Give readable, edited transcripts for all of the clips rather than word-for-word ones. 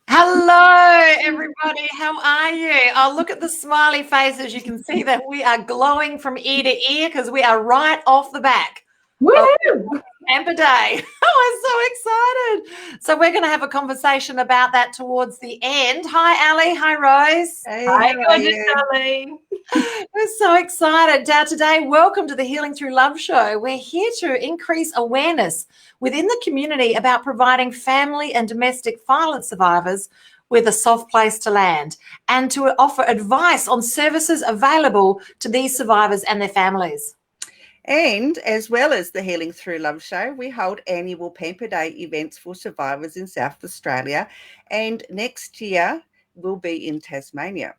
Hello, everybody. How are you? Oh, look at the smiley faces. You can see that we are glowing from ear to ear because we are right off the back of Woohoo! Amber Day. Oh, I'm so excited. So we're going to have a conversation about that towards the end. Hi, Ali. Hi, Rose. Hey, Hi, how are gorgeous you? darling. We're so excited. Now, today, welcome to the Healing Through Love show. We're here to increase awareness within the community about providing family and domestic violence survivors with a soft place to land and to offer advice on services available to these survivors and their families. And as well as the Healing Through Love show, we hold annual Pamper Day events for survivors in South Australia. And next year will be in Tasmania,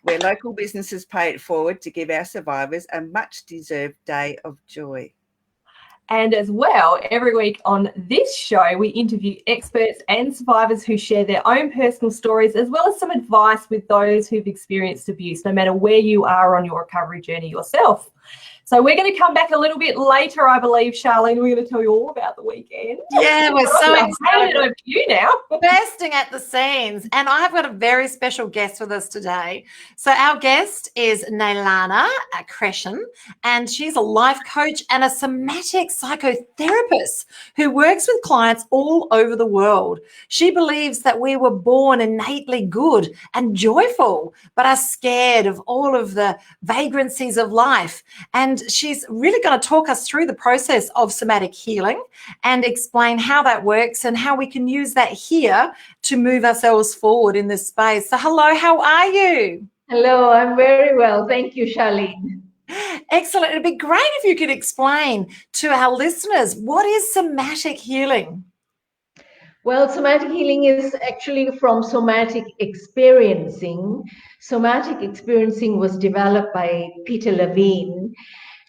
where local businesses pay it forward to give our survivors a much deserved day of joy. And as well, every week on this show, we interview experts and survivors who share their own personal stories, as well as some advice with those who've experienced abuse, no matter where you are on your recovery journey yourself. So we're going to come back a little bit later, I believe, Charlene. We're going to tell you all about the weekend. Yeah, we're so I'll hand excited. it over to you now. Bursting at the seams. And I've got a very special guest with us today. So our guest is Nailana Crescent, and she's a life coach and a somatic psychotherapist who works with clients all over the world. She believes that we were born innately good and joyful, but are scared of all of the vagrancies of life. And she's really going to talk us through the process of somatic healing and explain how that works and how we can use that here to move ourselves forward in this space. So hello, how are you? Hello, I'm very well. Thank you, Charlene. Excellent. It'd be great if you could explain to our listeners, what is somatic healing? Well, somatic healing is actually from somatic experiencing. Somatic experiencing was developed by Peter Levine,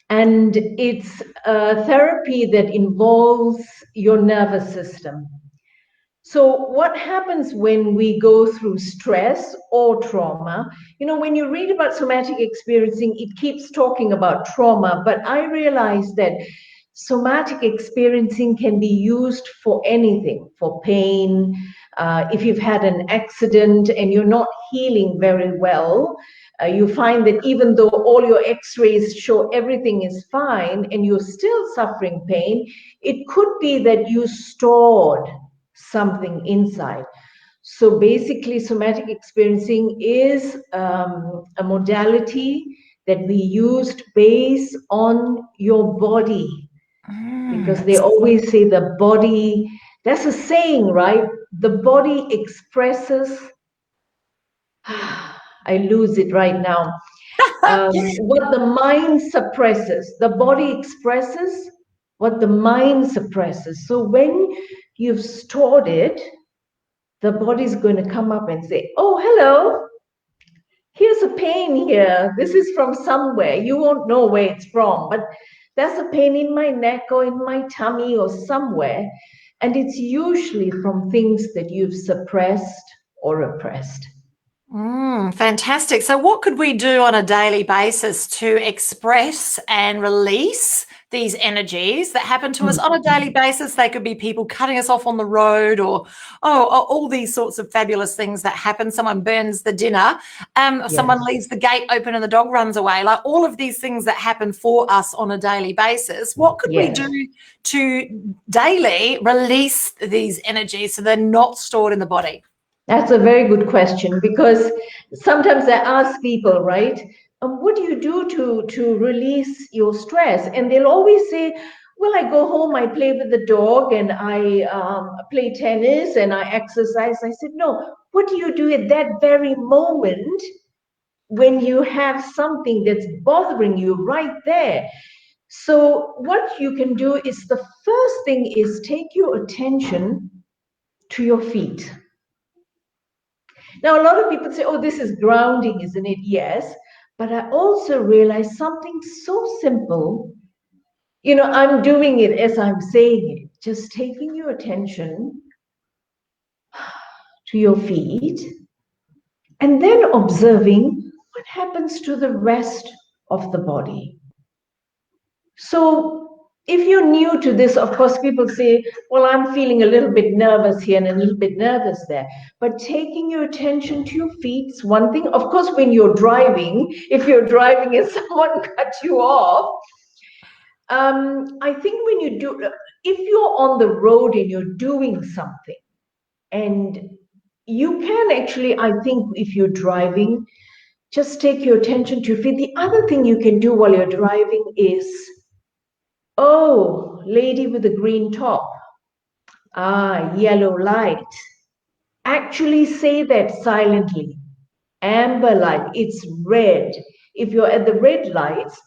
and it's a therapy that involves your nervous system. So what happens when we go through stress or trauma? You know, when you read about somatic experiencing, it keeps talking about trauma, but I realized that somatic experiencing can be used for anything, for pain. If you've had an accident and you're not healing very well, you find that even though all your x-rays show everything is fine and you're still suffering pain, it could be that you stored something inside. So basically, somatic experiencing is a modality that we used based on your body, because they always say the body, that's a saying, right? The body expresses, I lose it right now, what the mind suppresses. The body expresses what the mind suppresses. So when you've stored it, the body's going to come up and say, oh, hello, here's a pain here. This is from somewhere. You won't know where it's from, but there's a pain in my neck or in my tummy or somewhere. And it's usually from things that you've suppressed or repressed. Fantastic. So what could we do on a daily basis to express and release these energies that happen to us on a daily basis? They could be people cutting us off on the road, or all these sorts of fabulous things that happen. Someone burns the dinner, someone leaves the gate open and the dog runs away. Like all of these things that happen for us on a daily basis. What could we do to daily release these energies so they're not stored in the body? That's a very good question, because sometimes I ask people, right, what do you do to release your stress? And they'll always say, well, I go home, I play with the dog, and I play tennis, and I exercise. I said, no, what do you do at that very moment when you have something that's bothering you right there? So what you can do is, the first thing is take your attention to your feet. Now, a lot of people say, oh, this is grounding, isn't it? Yes. But I also realize something so simple. You know, I'm doing it as I'm saying it, just taking your attention to your feet and then observing what happens to the rest of the body. So if you're new to this, of course, people say, well, I'm feeling a little bit nervous here and a little bit nervous there. But taking your attention to your feet is one thing. Of course, when you're driving, if you're driving and someone cut you off, I think when you do, if you're on the road and you're doing something, and you can actually, I think, if you're driving, just take your attention to your feet. The other thing you can do while you're driving is, oh, lady with the green top. Ah, yellow light. Actually say that silently. Amber light, it's red. If you're at the red lights,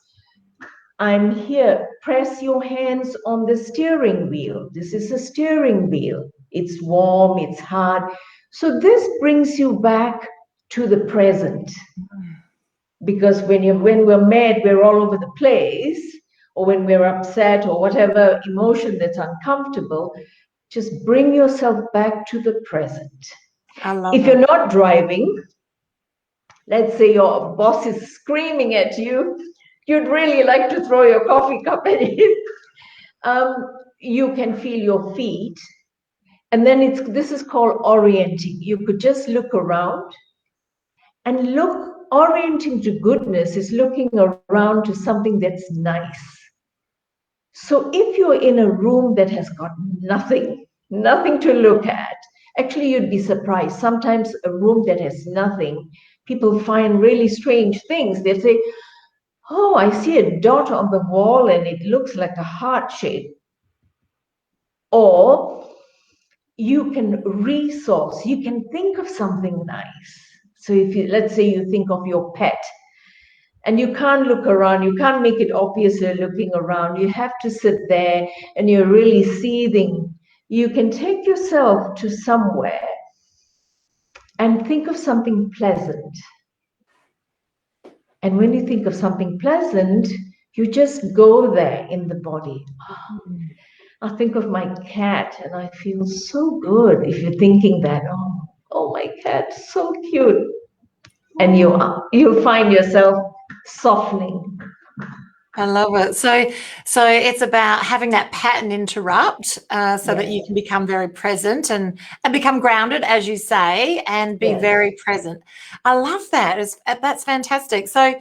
I'm here. Press your hands on the steering wheel. This is a steering wheel. It's warm, it's hard. So this brings you back to the present. Because when we're mad, we're all over the place, or when we're upset or whatever emotion that's uncomfortable, just bring yourself back to the present. I love If you're not driving, let's say your boss is screaming at you, you'd really like to throw your coffee cup at him. You can feel your feet. And then this is called orienting. You could just look around and look. Orienting to goodness is looking around to something that's nice. So if you're in a room that has got nothing to look at, actually you'd be surprised. Sometimes a room that has nothing, people find really strange things. They say, oh, I see a dot on the wall and it looks like a heart shape. Or you can resource, you can think of something nice. So if you, let's say you think of your pet, and you can't look around, you can't make it obvious you're looking around, you have to sit there and you're really seething. You can take yourself to somewhere and think of something pleasant. And when you think of something pleasant, you just go there in the body. I think of my cat and I feel so good. If you're thinking that, oh my cat, so cute. And you find yourself softening. I love it. So it's about having that pattern interrupt so that you can become very present and become grounded, as you say, and be very present. I love that. That's fantastic. So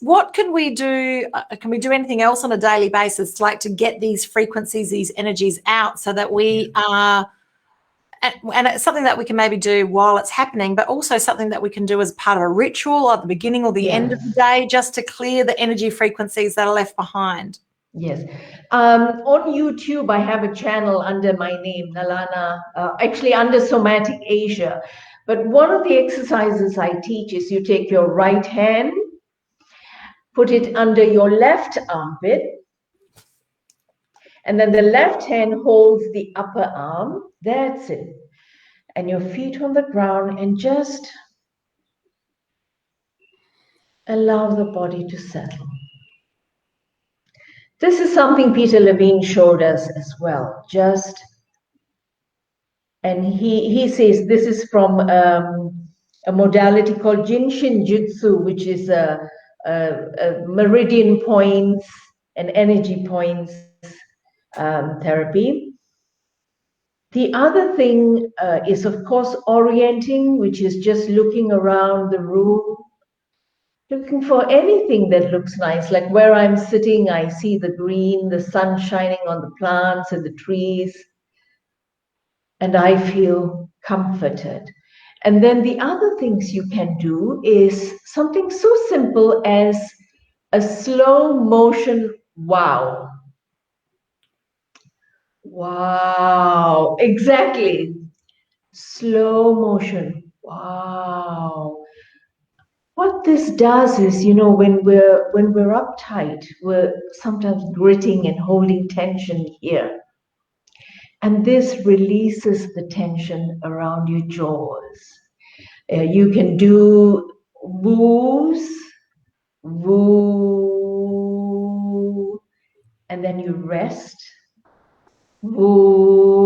what can we do? Can we do anything else on a daily basis, like to get these frequencies, these energies out so that we are, and it's something that we can maybe do while it's happening, but also something that we can do as part of a ritual at the beginning or the end of the day, just to clear the energy frequencies that are left behind? Yes. On YouTube, I have a channel under my name, Nalana, actually under Somatic Asia. But one of the exercises I teach is you take your right hand, put it under your left armpit, and then the left hand holds the upper arm. That's it. And your feet on the ground, and just allow the body to settle. This is something Peter Levine showed us as well. And he says this is from a modality called Jinshin Jutsu, which is a meridian points and energy points therapy. The other thing is, of course, orienting, which is just looking around the room, looking for anything that looks nice. Like where I'm sitting, I see the green, the sun shining on the plants and the trees, and I feel comforted. And then the other things you can do is something so simple as a slow motion wow. Wow, exactly. Slow motion. Wow. What this does is, when we're uptight, we're sometimes gritting and holding tension here. And this releases the tension around your jaws. You can do woos, woo, and then you rest. Woo,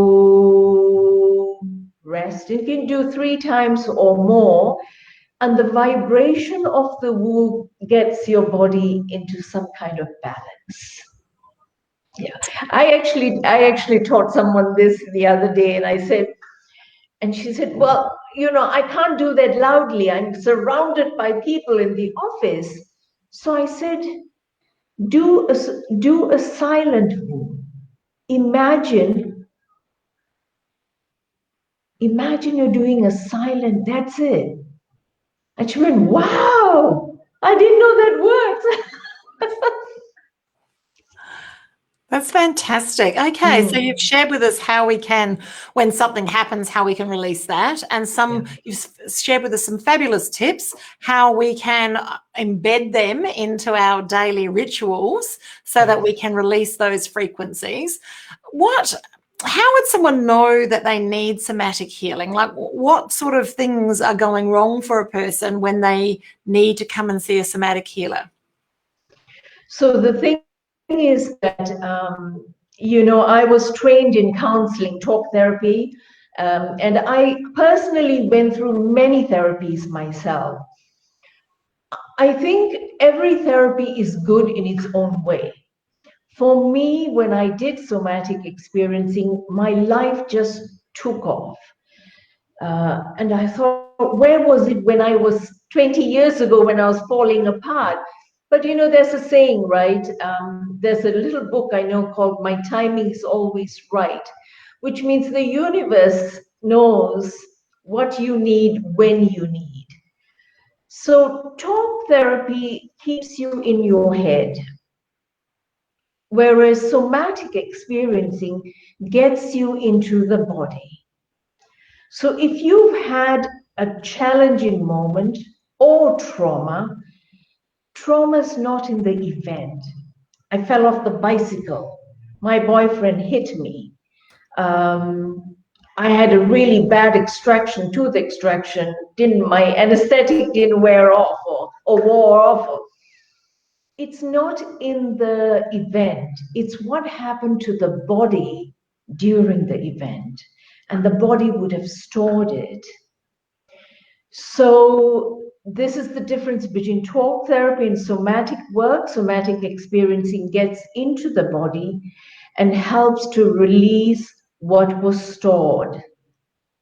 rest. You can do 3 times or more, and the vibration of the woo gets your body into some kind of balance. Yeah. I actually taught someone this the other day, and I said, and she said, well, I can't do that loudly. I'm surrounded by people in the office. So I said, do a silent move. Imagine you're doing a silent, that's it. And she went, wow, I didn't know that works. That's fantastic. Okay, so you've shared with us how we can, when something happens, how we can release that, and you've shared with us some fabulous tips how we can embed them into our daily rituals so that we can release those frequencies. How would someone know that they need somatic healing? Like, what sort of things are going wrong for a person when they need to come and see a somatic healer? So the thing is that, I was trained in counseling, talk therapy, and I personally went through many therapies myself. I think every therapy is good in its own way. For me, when I did somatic experiencing, my life just took off. And I thought, where was it when I was 20 years ago when I was falling apart? But there's a saying, right? There's a little book I know called My Timing is Always Right, which means the universe knows what you need when you need. So talk therapy keeps you in your head, whereas somatic experiencing gets you into the body. So if you've had a challenging moment or trauma's not in the event. I fell off the bicycle. My boyfriend hit me. I had a really bad tooth extraction. My anesthetic didn't wear off or wore off. It's not in the event. It's what happened to the body during the event. And the body would have stored it. So this is the difference between talk therapy and somatic work. Somatic experiencing gets into the body and helps to release what was stored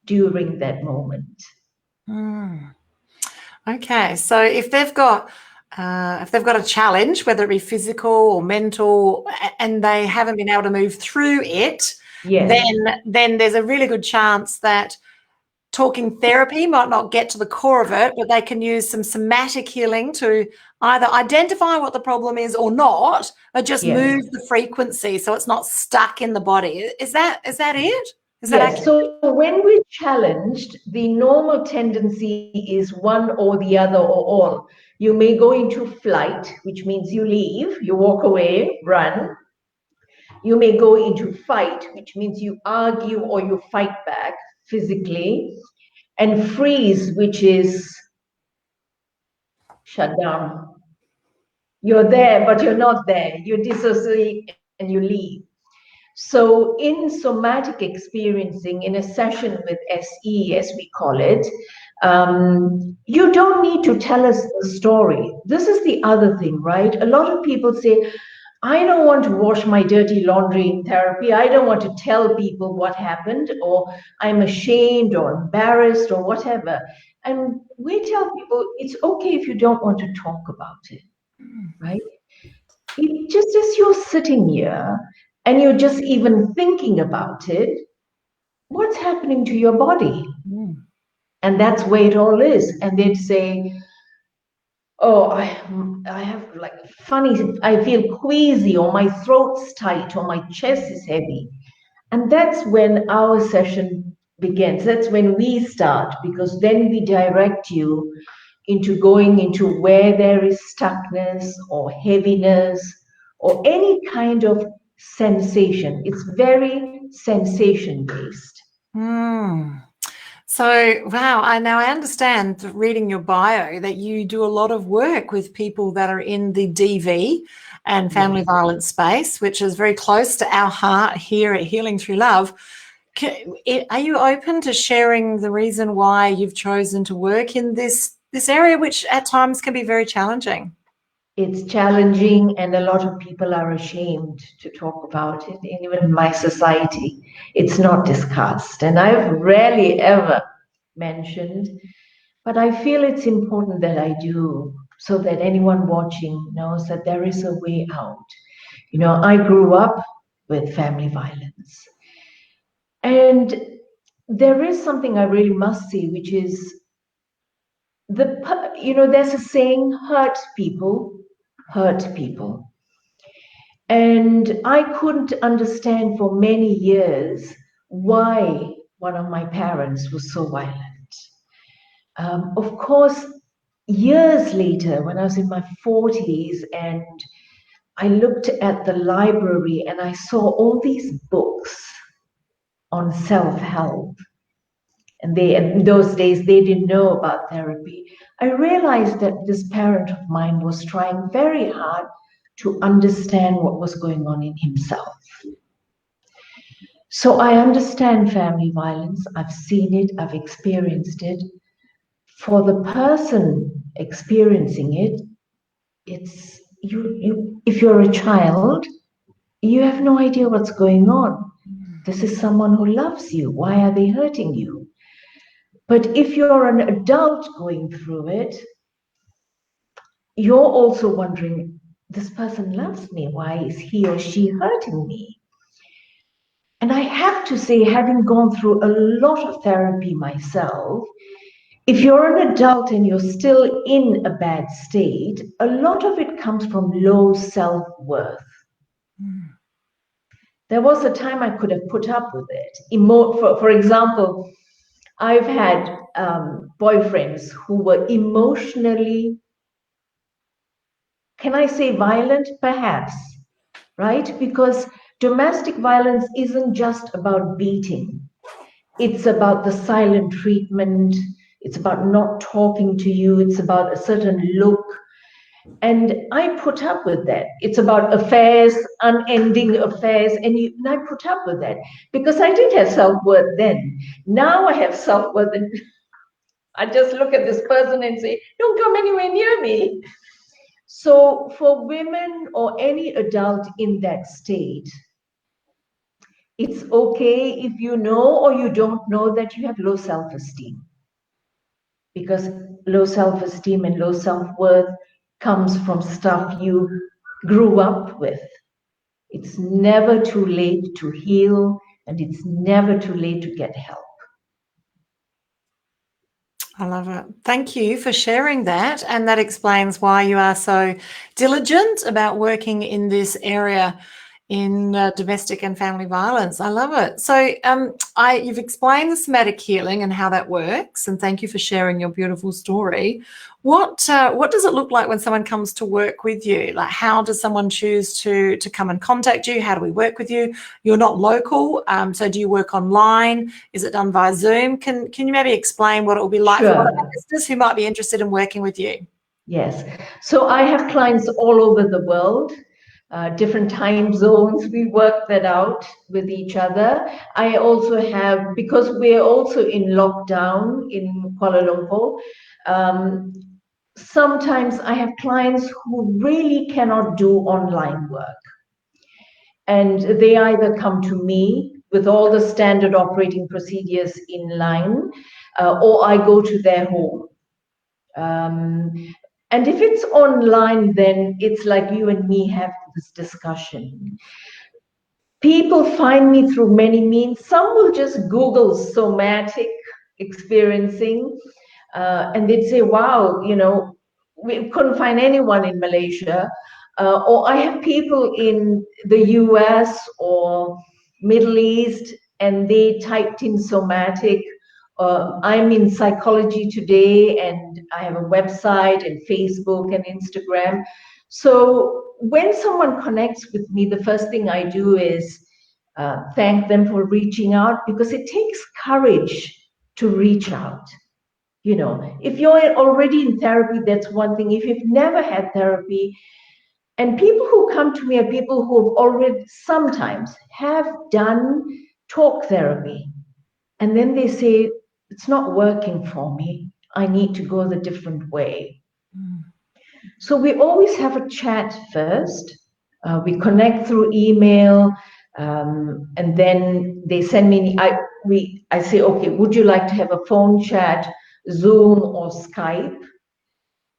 during that moment. Okay, so if they've got a challenge, whether it be physical or mental, and they haven't been able to move through it, then there's a really good chance that talking therapy might not get to the core of it, but they can use some somatic healing to either identify what the problem is or not, or just move the frequency so it's not stuck in the body. Is that it? Is that accurate? So when we're challenged, the normal tendency is one or the other or all. You may go into flight, which means you leave, you walk away, run. You may go into fight, which means you argue or you fight back physically, and freeze, which is shut down. You're there, but you're not there. You dissociate and you leave. So in somatic experiencing, in a session with SE, as we call it, you don't need to tell us the story. This is the other thing, right? A lot of people say, I don't want to wash my dirty laundry in therapy. I don't want to tell people what happened, or I'm ashamed or embarrassed or whatever. And we tell people it's okay if you don't want to talk about it, right? It just as you're sitting here and you're just even thinking about it, what's happening to your body? And that's where it all is. And they'd say, oh, I have like funny, I feel queasy, or my throat's tight, or my chest is heavy. And that's when our session begins. That's when we start, because then we direct you into going into where there is stuckness or heaviness or any kind of sensation. It's very sensation based. So, wow, I understand, reading your bio, that you do a lot of work with people that are in the DV and family violence space, which is very close to our heart here at Healing Through Love. Are you open to sharing the reason why you've chosen to work in this area, which at times can be very challenging? It's challenging, and a lot of people are ashamed to talk about it. And even in my society, it's not discussed. And I've rarely ever mentioned, but I feel it's important that I do, so that anyone watching knows that there is a way out. You know, I grew up with family violence. And there is something I really must say, which is there's a saying, hurt people hurt people. And I couldn't understand for many years why one of my parents was so violent. Of course, years later, when I was in my 40s, and I looked at the library and I saw all these books on self-help, and in those days they didn't know about therapy. I realized that this parent of mine was trying very hard to understand what was going on in himself. So I understand family violence. I've seen it, I've experienced it. For the person experiencing it, it's if you're a child, you have no idea what's going on. This is someone who loves you. Why are they hurting you? But if you're an adult going through it, you're also wondering, this person loves me. Why is he or she hurting me? And I have to say, having gone through a lot of therapy myself, if you're an adult and you're still in a bad state, a lot of it comes from low self-worth. There was a time I could have put up with it. For example, I've had boyfriends who were emotionally, can I say violent? Perhaps, right? Because domestic violence isn't just about beating. It's about the silent treatment. It's about not talking to you. It's about a certain look. And I put up with that. It's about affairs, unending affairs. And I put up with that because I did have self-worth then. Now I have self-worth. And I just look at this person and say, don't come anywhere near me. So for women or any adult in that state, it's okay if you know or you don't know that you have low self-esteem. Because low self-esteem and low self-worth comes from stuff you grew up with. It's never too late to heal, and it's never too late to get help. I love it. Thank you for sharing that. And that explains why you are so diligent about working in this area in domestic and family violence. I love it. So you've explained the somatic healing and how that works, and thank you for sharing your beautiful story. What does it look like when someone comes to work with you? Like, how does someone choose to come and contact you? How do we work with you? You're not local, so do you work online? Is it done via Zoom? Can you maybe explain what it will be like for one of our listeners who might be interested in working with you? Yes. So I have clients all over the world. Different time zones, we work that out with each other. I also have, because we're also in lockdown in Kuala Lumpur, sometimes I have clients who really cannot do online work. And they either come to me with all the standard operating procedures in line, or I go to their home. And if it's online, then it's like you and me have this discussion. People find me through many means. Some will just Google somatic experiencing, and they'd say, wow, we couldn't find anyone in Malaysia. Or I have people in the US or Middle East, and they typed in somatic. I'm in Psychology Today, and I have a website and Facebook and Instagram. So when someone connects with me, the first thing I do is thank them for reaching out, because it takes courage to reach out. If you're already in therapy, that's one thing. If you've never had therapy, and people who come to me are people who have already sometimes have done talk therapy, and then they say, it's not working for me. I need to go the different way. So we always have a chat first. We connect through email, and then they send me. I say, okay, would you like to have a phone chat, Zoom or Skype?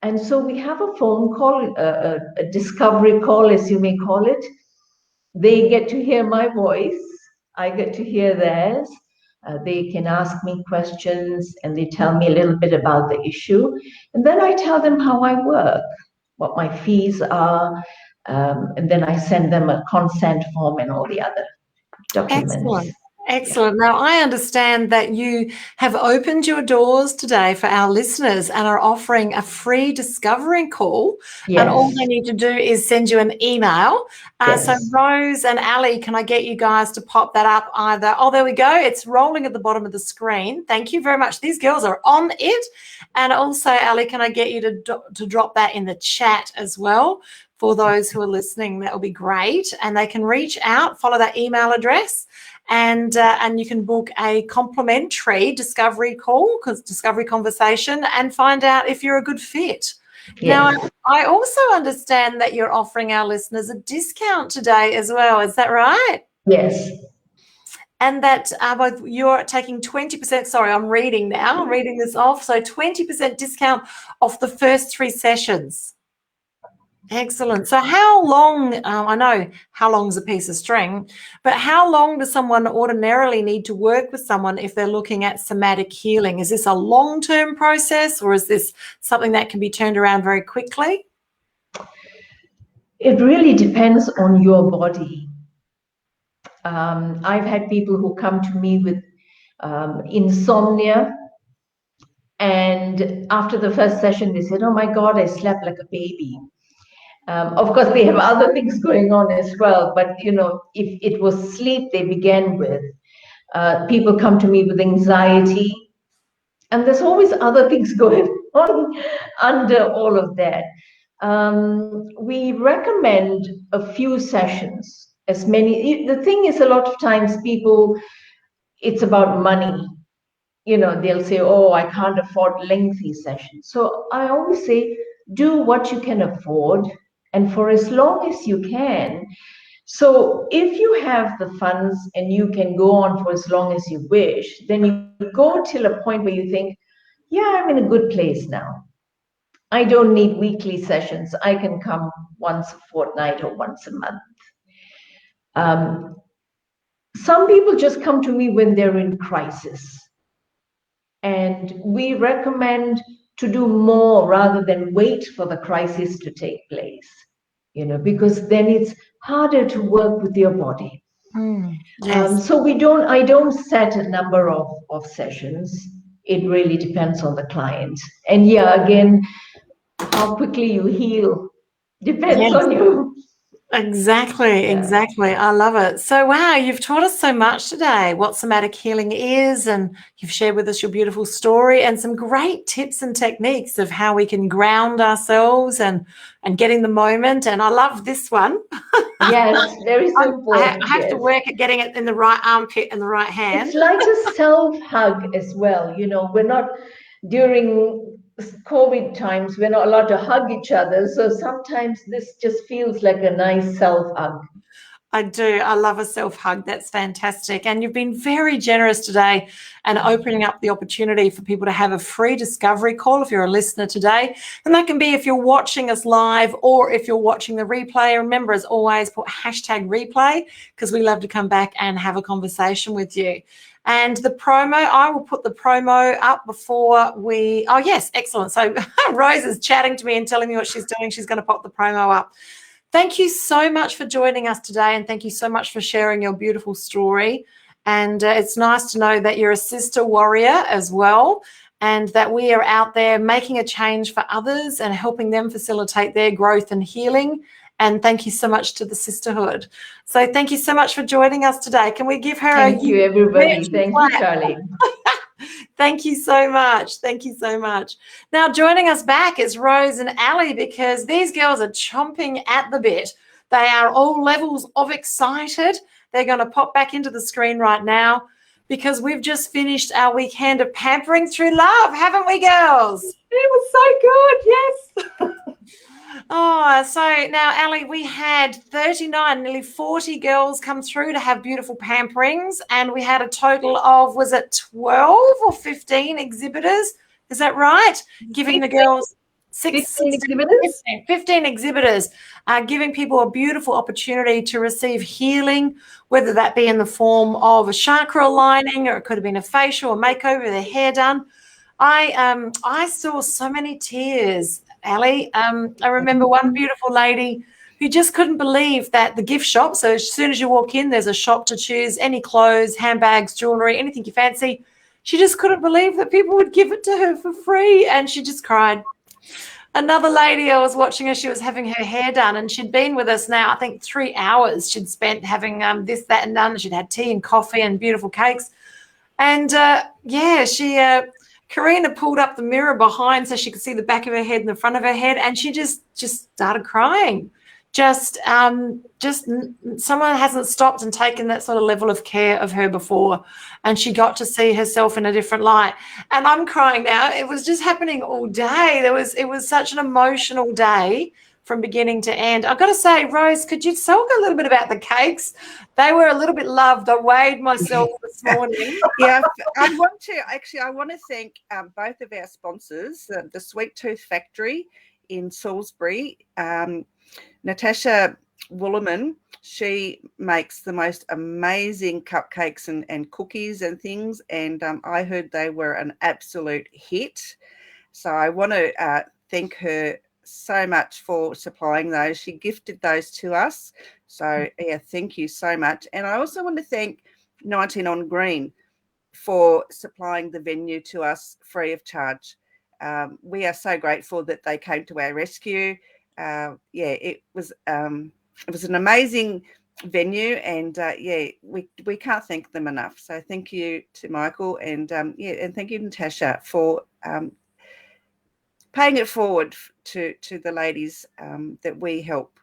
And so we have a phone call, a discovery call, as you may call it. They get to hear my voice. I get to hear theirs. They can ask me questions and they tell me a little bit about the issue. And then I tell them how I work, what my fees are. And then I send them a consent form and all the other documents. Excellent. Excellent. Now, I understand that you have opened your doors today for our listeners and are offering a free discovery call. Yes. And all they need to do is send you an email. Yes. So, Rose and Ali, can I get you guys to pop that up either? Oh, there we go. It's rolling at the bottom of the screen. Thank you very much. These girls are on it. And also, Ali, can I get you to drop that in the chat as well? For those who are listening, that will be great. And they can reach out, follow that email address, and you can book a complimentary discovery call, discovery conversation, and find out if you're a good fit. Yes. Now, I also understand that you're offering our listeners a discount today as well. Is that right? Yes. And that you're taking 20%. Sorry, I'm reading now. I'm reading this off. So 20% discount off the first 3 sessions. Excellent. So how long, I know how long is a piece of string, but how long does someone ordinarily need to work with someone if they're looking at somatic healing? Is this a long-term process, or is this something that can be turned around very quickly? It really depends on your body. I've had people who come to me with insomnia, and after the first session, they said, oh my God, I slept like a baby. Of course, they have other things going on as well, but if it was sleep they began with, people come to me with anxiety, and there's always other things going on under all of that. We recommend a few sessions, as many. The thing is, a lot of times people, it's about money. They'll say, oh, I can't afford lengthy sessions. So I always say, do what you can afford, and for as long as you can. So if you have the funds and you can go on for as long as you wish, then you go till a point where you think, yeah, I'm in a good place now. I don't need weekly sessions. I can come once a fortnight or once a month. Some people just come to me when they're in crisis. And we recommend to do more rather than wait for the crisis to take place, because then it's harder to work with your body. Yes. So I don't set a number of sessions. It really depends on the client. And yeah, again, how quickly you heal depends on you. Exactly, exactly. I love it. So, wow, you've taught us so much today, what somatic healing is, and you've shared with us your beautiful story and some great tips and techniques of how we can ground ourselves and get in the moment. And I love this one. Yes, very simple. I have to work at getting it in the right armpit and the right hand. It's like a self-hug as well. We're not, during COVID times, we're not allowed to hug each other. So sometimes this just feels like a nice self-hug. I do. I love a self-hug. That's fantastic. And you've been very generous today and opening up the opportunity for people to have a free discovery call if you're a listener today. And that can be if you're watching us live or if you're watching the replay. Remember, as always, put #replay because we love to come back and have a conversation with you. And the promo, I will put the promo up before we, oh yes, excellent. So Rose is chatting to me and telling me what she's doing. She's going to pop the promo up. Thank you so much for joining us today, and thank you so much for sharing your beautiful story. And it's nice to know that you're a sister warrior as well, and that we are out there making a change for others and helping them facilitate their growth and healing. And thank you so much to the sisterhood. So thank you so much for joining us today. Can we give her Thank you, everybody. Thank you, Charlie. Thank you so much. Thank you so much. Now, joining us back is Rose and Ali, because these girls are chomping at the bit. They are all levels of excited. They're going to pop back into the screen right now because we've just finished our weekend of pampering through love, haven't we, girls? It was so good, yes. Oh, so now, Ali, we had 39, nearly 40 girls come through to have beautiful pamperings, and we had a total of, was it 12 or 15 exhibitors? Is that right? Giving the girls 15 exhibitors? 15 exhibitors, giving people a beautiful opportunity to receive healing, whether that be in the form of a chakra aligning, or it could have been a facial, a makeover, their hair done. I saw so many tears, Ali. I remember one beautiful lady who just couldn't believe that the gift shop, so as soon as you walk in, there's a shop to choose any clothes, handbags, jewelry, anything you fancy. She just couldn't believe that people would give it to her for free, and she just cried. Another lady, I was watching her, she was having her hair done, and she'd been with us now, I think 3 hours she'd spent having this, that, and done. She'd had tea and coffee and beautiful cakes. And Karina pulled up the mirror behind so she could see the back of her head and the front of her head, and she just started crying. Someone hasn't stopped and taken that sort of level of care of her before, and she got to see herself in a different light. And I'm crying now. It was just happening all day. It was such an emotional day from beginning to end. I've got to say, Rose, could you talk a little bit about the cakes? They were a little bit loved. I weighed myself this morning. Yeah, I want to thank both of our sponsors, the Sweet Tooth Factory in Salisbury. Natasha Woollerman, she makes the most amazing cupcakes and cookies and things, and I heard they were an absolute hit. So I want to thank her so much for supplying those. She gifted those to us. So yeah, thank you so much. And I also want to thank 19 on Green for supplying the venue to us free of charge. We are so grateful that they came to our rescue. It was an amazing venue, and we can't thank them enough. So thank you to Michael, and and thank you, Natasha, for paying it forward to the ladies that we help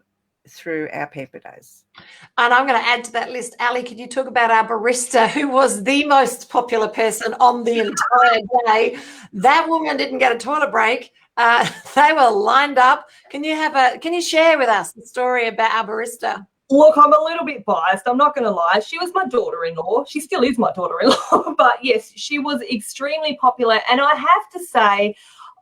through our Pamper Days. And I'm going to add to that list, Ali, could you talk about our barista, who was the most popular person on the entire day? That woman didn't get a toilet break. They were lined up. Can you share with us the story about our barista? Look, I'm a little bit biased. I'm not going to lie. She was my daughter-in-law. She still is my daughter-in-law. But yes, she was extremely popular. And I have to say,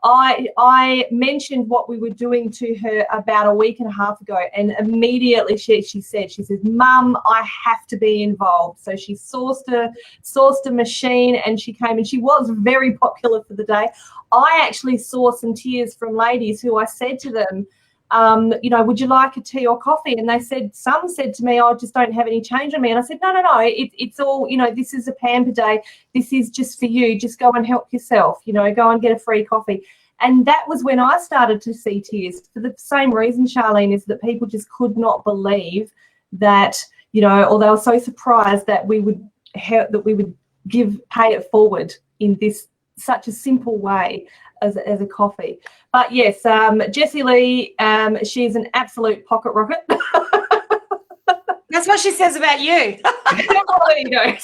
I mentioned what we were doing to her about a week and a half ago, and immediately she says, Mum, I have to be involved. So she sourced a machine, and she came, and she was very popular for the day. I actually saw some tears from ladies who I said to them, would you like a tea or coffee? And some said to me, I just don't have any change on me. And I said, no, it's all, this is a Pamper Day. This is just for you. Just go and help yourself, go and get a free coffee. And that was when I started to see tears, for the same reason, Charlene, is that people just could not believe that, or they were so surprised that we would pay it forward in this such a simple way as a coffee. But yes, Jessie Lee, she's an absolute pocket rocket. That's what she says about you. There you go.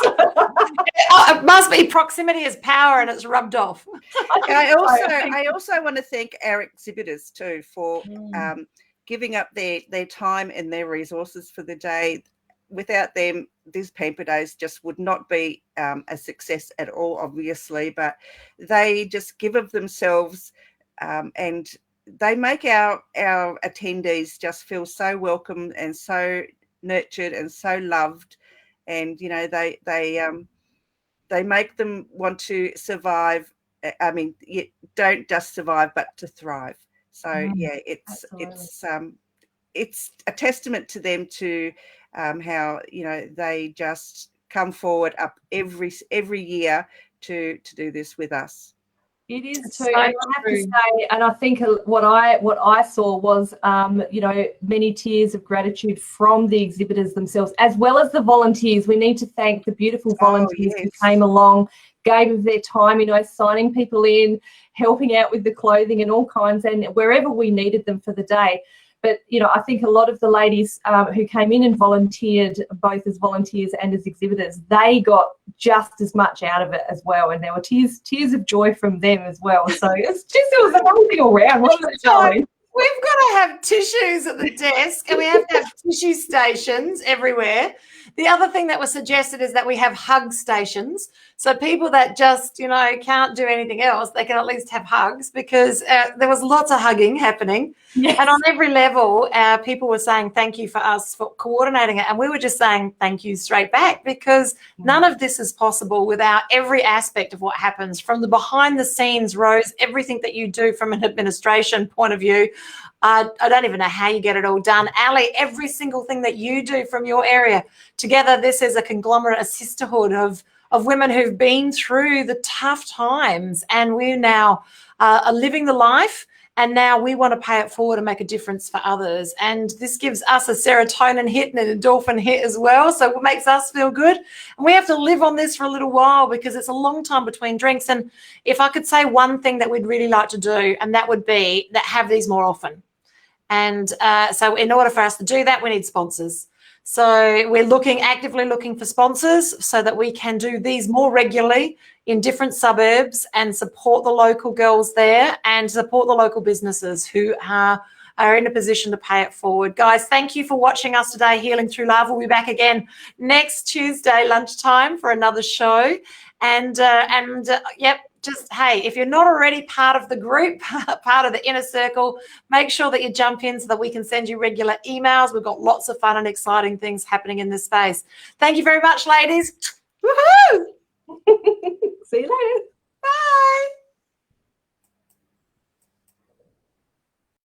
It must be proximity is power, and it's rubbed off. I also want to thank our exhibitors too for giving up their time and their resources for the day. Without them, these Pamper Days just would not be a success at all, obviously, but they just give of themselves, and they make our attendees just feel so welcome and so nurtured and so loved. And they make them want to survive. I mean, don't just survive, but to thrive. So it's a testament to them to how they just come forward up every year to do this with us. It is too. And I have to say, and I think what I saw was, many tears of gratitude from the exhibitors themselves, as well as the volunteers. We need to thank the beautiful volunteers who came along, gave of their time, signing people in, helping out with the clothing and all kinds, and wherever we needed them for the day. But, I think a lot of the ladies who came in and volunteered, both as volunteers and as exhibitors, they got just as much out of it as well. And there were tears of joy from them as well. So it was amazing all round, wasn't it, Charlie? We've got to have tissues at the desk, and we have to have tissue stations everywhere. The other thing that was suggested is that we have hug stations. So people that just, can't do anything else, they can at least have hugs, because there was lots of hugging happening. Yes. And on every level, people were saying thank you for us for coordinating it. And we were just saying thank you straight back, because none of this is possible without every aspect of what happens from the behind the scenes, Rose, everything that you do from an administration point of view. I don't even know how you get it all done. Ali, every single thing that you do from your area. Together, this is a conglomerate, a sisterhood of women who've been through the tough times, and we now are living the life, and now we want to pay it forward and make a difference for others. And this gives us a serotonin hit and an endorphin hit as well, so it makes us feel good. And we have to live on this for a little while, because it's a long time between drinks. And if I could say one thing that we'd really like to do, and that would be that have these more often. And so in order for us to do that, we need sponsors. So we're actively looking for sponsors so that we can do these more regularly in different suburbs and support the local girls there and support the local businesses who are in a position to pay it forward. Guys, thank you for watching us today, Healing Through Love. We'll be back again next Tuesday lunchtime for another show. Just, hey, if you're not already part of the group, part of the inner circle, make sure that you jump in so that we can send you regular emails. We've got lots of fun and exciting things happening in this space. Thank you very much, ladies. Woohoo! See you later.